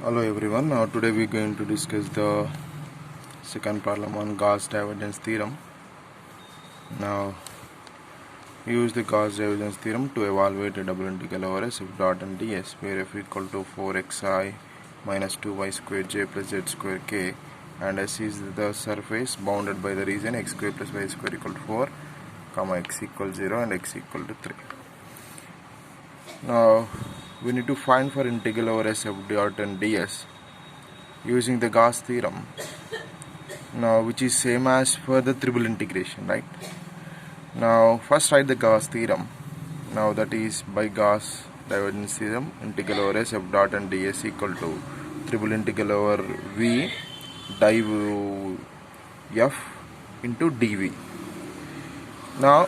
Hello everyone. Today we are going to discuss the second problem on Gauss divergence theorem. Now we use the Gauss divergence theorem to evaluate a double integral over s f dot and ds, where f equal to 4xi minus 2y squared j plus z square k, and s is the surface bounded by the region x square plus y square equal to 4, comma x equal 0 and x equal to 3. Now we need to find for integral over s f dot and ds using the Gauss theorem, now which is same as for the triple integration, right? Now first write the Gauss theorem. Now that is by Gauss divergence theorem, integral over s f dot and ds equal to triple integral over v div f into dv. Now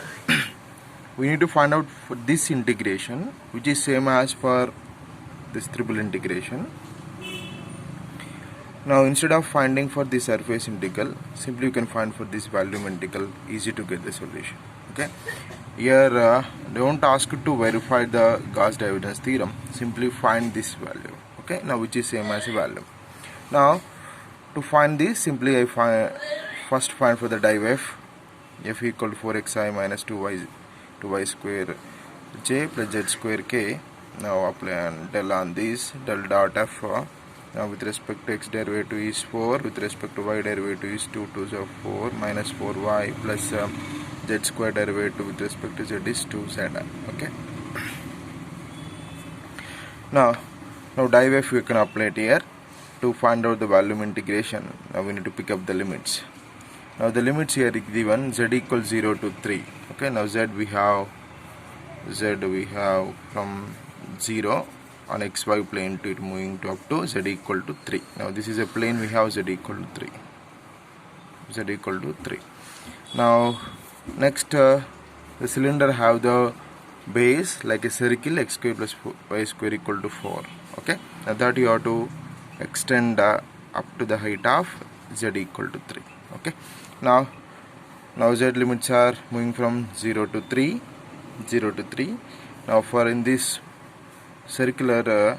we need to find out for this integration, which is same as for this triple integration. Now instead of finding for the surface integral, simply you can find for this volume integral, easy to get the solution. Okay, here don't ask to verify the Gauss divergence theorem, simply find this value. Okay, now which is same as a value. Now to find this, simply I first find for the div f equal to 4xi minus 2y square j plus z square k. Now apply and del on this, del dot f. Now with respect to x derivative is 4, with respect to y derivative is 2 2s of 4 minus 4y plus z square derivative with respect to z is 2z. Okay. Now div f we can apply it here to find out the volume integration. Now we need to pick up the limits. Now the limits here is given z equals 0 to 3. Okay. Now z we have from 0 on xy plane to it moving to up to z equal to 3. Now this is a plane, we have z equal to 3. Now next the cylinder have the base like a circle, x square plus y square equal to 4. Okay, now that you have to extend up to the height of z equal to 3. Okay, now z limits are moving from 0 to 3. Now for in this circular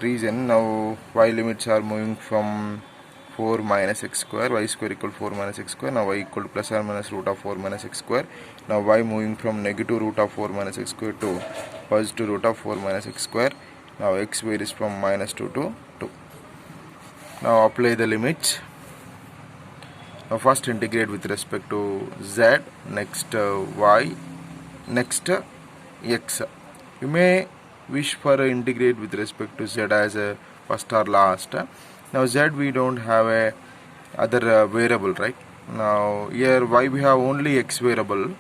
region, now y limits are moving from 4 minus x square, y square equal to 4 minus x square. Now y equal to plus or minus root of 4 minus x square. Now y moving from negative root of 4 minus x square to positive root of 4 minus x square. Now x varies from minus 2 to 2. Now apply the limits. Now first integrate with respect to z, next y, next x. You may wish for integrate with respect to z as a first or last. Now z we don't have a other variable, right? Now here y we have only x variable.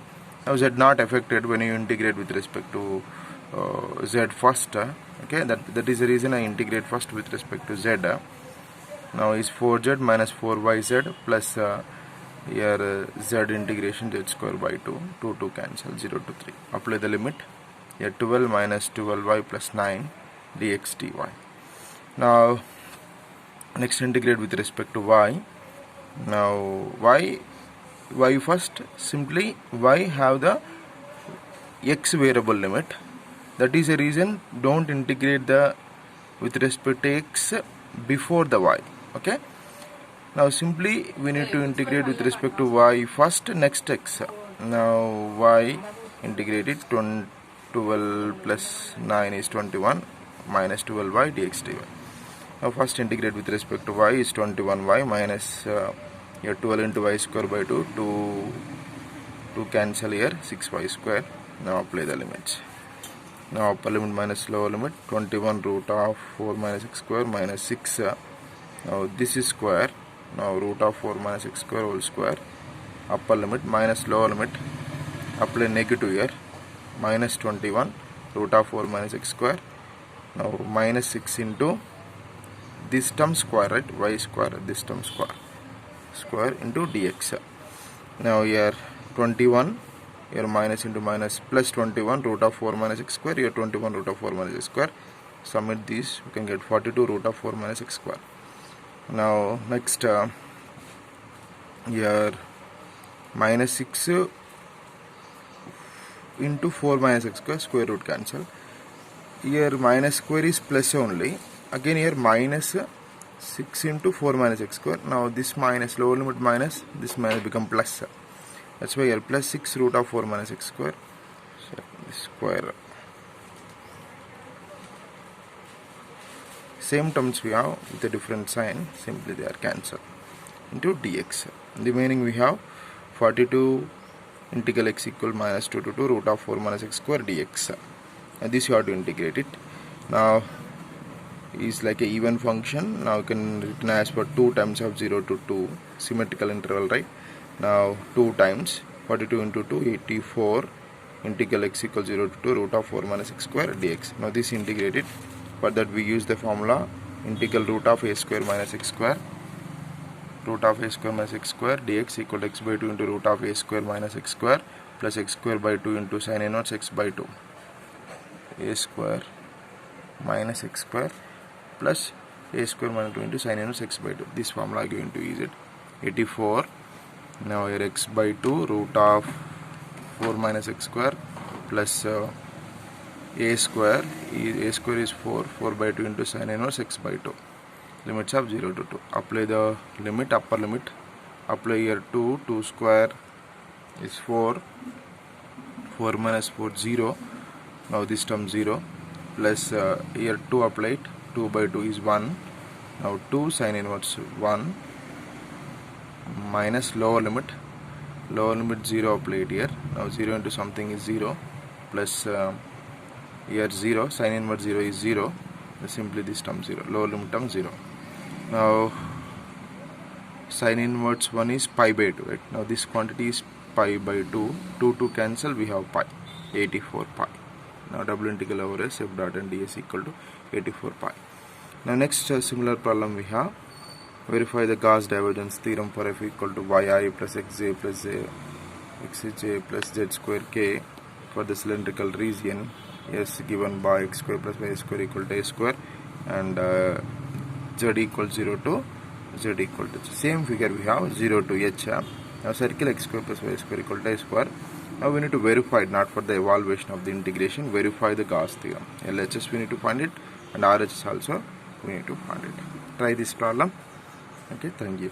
Now z not affected when you integrate with respect to z first. Okay, that is the reason I integrate first with respect to z. Now is 4z minus 4yz plus here z integration z square by 2 cancel, 0 to 3. Apply the limit. Here 12 minus 12y plus 9 dx dy. Now next integrate with respect to y. Now y first, simply y have the x variable limit. That is the reason don't integrate the with respect to x before the y. Okay. Now simply we need to integrate with respect to y first, next x. Now y integrated 12 plus 9 is 21 minus 12y dx dy. Now first integrate with respect to y is 21y minus here 12 into y square by 2 cancel here 6y square. Now apply the limits. Now upper limit minus lower limit, 21 root of 4 minus x square minus 6. Now this is square. Now root of 4 minus x square whole square. Upper limit minus lower limit, apply negative here, minus 21 root of 4 minus x square. Now minus 6 into this term square, right? Y square, this term square into dx. Now here 21, here minus into minus plus 21 root of 4 minus x square, here 21 root of 4 minus x square. Submit these, you can get 42 root of 4 minus x square. Now next here minus 6 into 4 minus x square, square root cancel. Here minus square is plus only, again here minus 6 into 4 minus x square. Now this minus, lower limit minus, this minus become plus. That's why here plus 6 root of 4 minus x square. So this square. Same terms we have with a different sign, simply they are cancelled, into dx. The remaining we have 42 integral x equal minus 2 to 2 root of 4 minus x square dx. And this you have to integrate it. Now is like a even function. Now you can written as for 2 times of 0 to 2, symmetrical interval, right? Now 2 times 42 into 2, 84 integral x equals 0 to 2 root of 4 minus x square dx. Now this integrated. For that we use the formula integral root of a square minus x square, root of a square minus x square dx equal to x by 2 into root of a square minus x square plus x square by 2 into sin inverse x by 2. A square minus x square plus a square minus 2 into sin inverse x by 2. This formula I am going to use it. 84. Now here x by 2 root of 4 minus x square plus a square is 4 by 2 into sin inverse x by 2. Limits of 0 to 2. Apply the limit, upper limit. Apply here 2 square is 4 minus 4 0. Now this term 0 plus here 2 applied, 2 by 2 is 1. Now 2 sin inverse 1 minus lower limit 0 applied here. Now 0 into something is 0 plus here 0, sin inverse 0 is 0, simply this term 0, lower limit term 0. Now sin inverse 1 is pi by 2, right? Now this quantity is pi by 2, 2 cancel, we have pi, 84 pi. Now double integral over s f dot and ds equal to 84 pi. Now next similar problem we have, verify the Gauss divergence theorem for f equal to yi plus xj plus xj plus z square k for the cylindrical region s given by x square plus y square equal to a square and z equals 0 to z equal to same figure we have 0 to h. Now circle x square plus y square equal to a square. Now we need to verify it, not for the evaluation of the integration, verify the Gauss theorem. LHS we need to find it and RHS also we need to find it. Try this problem. Okay, thank you.